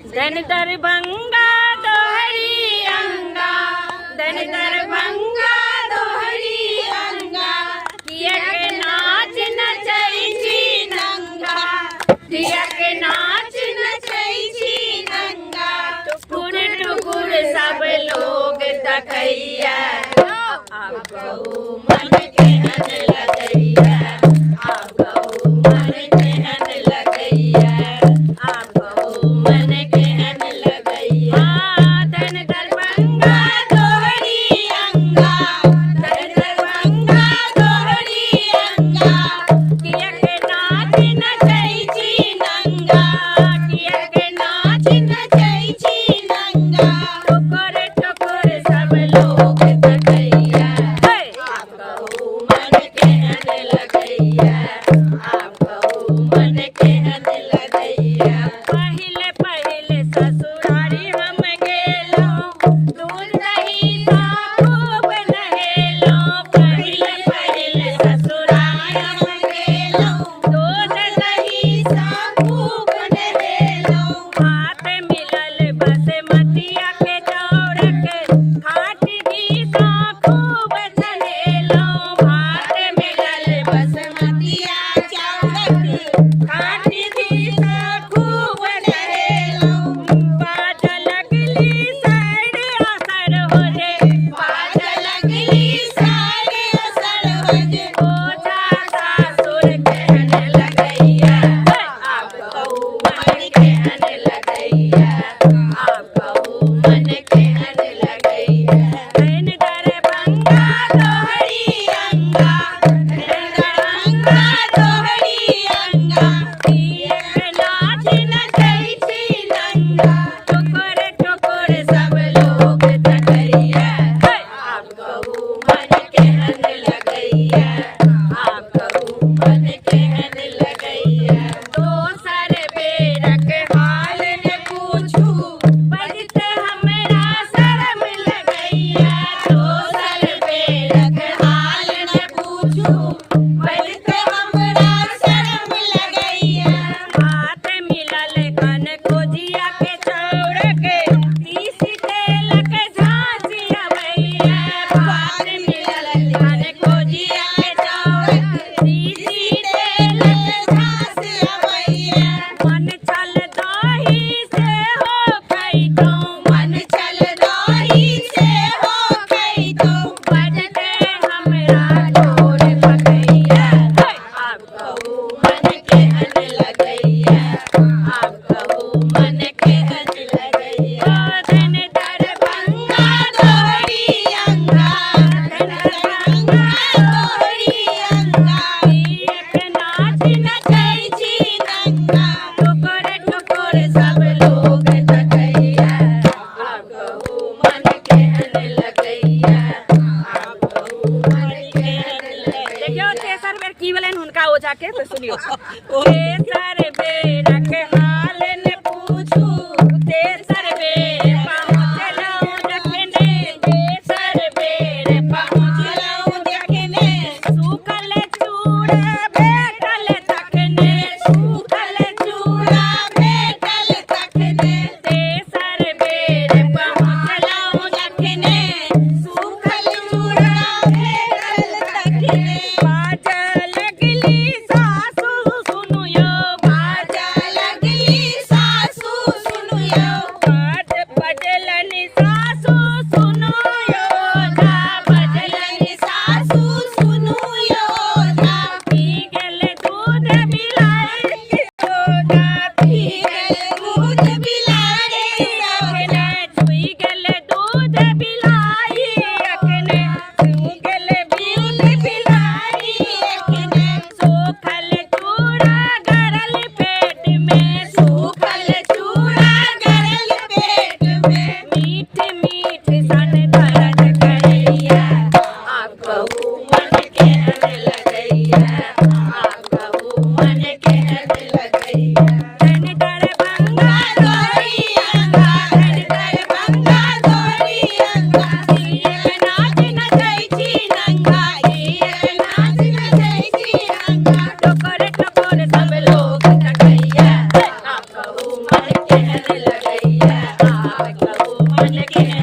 धन दरभंगा दोहरी अंगा, धन दरभंगा दोहरी अंगा, किया के नाच नचै छी नंगा, किया के नाच नचै छी नंगा, टुकुर टुकुर सब लोग तकैया, आप कहू मन केहन लगैया, आप कहू मन केहन लगैया, आप कहू मन केहन लगैया। धन दरभंगा दोहरी अंगा, धन दरभंगा दोहरी अंगा, किया के नाच नचै छी नंगा, किया के नाच नचै छी नंगा, टुकुर टुकुर सब लोग तकैया, आप कहू मन केहन लगैया, आप कहू मन केहन लगैया। पहिले पहिले ससुरारी हम गेलहुँ, दूध दही सा खूब नहेलहुँ, पहिले पहिले ससुरारी हम गेलहुँ, दूध दही सा खूब नहेलहुँ, हाथ मिलल बसमतिया के चाउर के, खाटी घी सा खूब चढ़ेलहुँ, हाथ मिलल बसमतिया चाउर के, खाटी घी सा खूब चढ़ेलहुँ, बाज लगली साड़ी असर हो जे, बाज लगली साड़ी असर हो जे, ओझा सासुर केहन लगैया, आप कहू मन केहन लगैया, आप कहू मन केहन लगैया। धन दरभंगा दोहरी अंगा, धन दरभंगा दोहरी अंगा, किया के नाच नचै छी नंगा, टुकुर टुकुर सब लोग तकैया, आप कहू मन केहन लगैया, आप कहू मन केहन लगैया। दोसर बेरक हाल ने पूछू, बजते हमरा शरम लगैया, दोसर बेरक हाल ने पूछू, बजते हमरा शरम लगैया, हाथ मिलल कन खोजिया के चाउर के, तीसी तेल के झांसी अबैया, हाथ मिलल कन खोजिया के चाउर के, तीसी तेल के झांसी अबैया, मन छल दही से हो खैतहुँ, मन छल दही से हो खैतहुँ, बजते हमरा ढोल पकैया, आप कहू मन केहन लगैया, आप कहू मन केहन लगैया। धन दरभंगा दोहरी अंगा, धन दरभंगा दोहरी अंगा, किया के नाच नचै छी नंगा, टुकुर टुकुर सब लोग तकैया, आप कहू मन केहन लगैया, आप कहू मन केहन लगैया। देखियो तेसर बेर की भेलनि हुनका ओझा के, तो सुनियो। तेसर बेरक हाल ने पूछू, तेसर बेर पहुँचलहुँ जखने, तेसर बेर पहुँचलहुँ जखने, सूखल चूड़ा भेटल तखने, सूखल चूड़ा भेटल तखने, तेसर बेर पहुँचलहुँ जखने, सूखल चूड़ा भेटल तखने, बाज लगली सासु सुनु यो, बाज लगली सासु सुनु यो, बाज बजलनि सासु सुनु यो, जा बजलनि सासु सुनु यो, जा पी गेल दूध बिलाड़ि के ओझा, पी गेल दूध बिलाड़ि अखने, छुइ गेल दूध बिलाड़ि अखने, छुइ गेल दूध बिलाड़ि अखने, सूखल चूड़ा गरल पेट में, सूखल चूड़ा गरल किन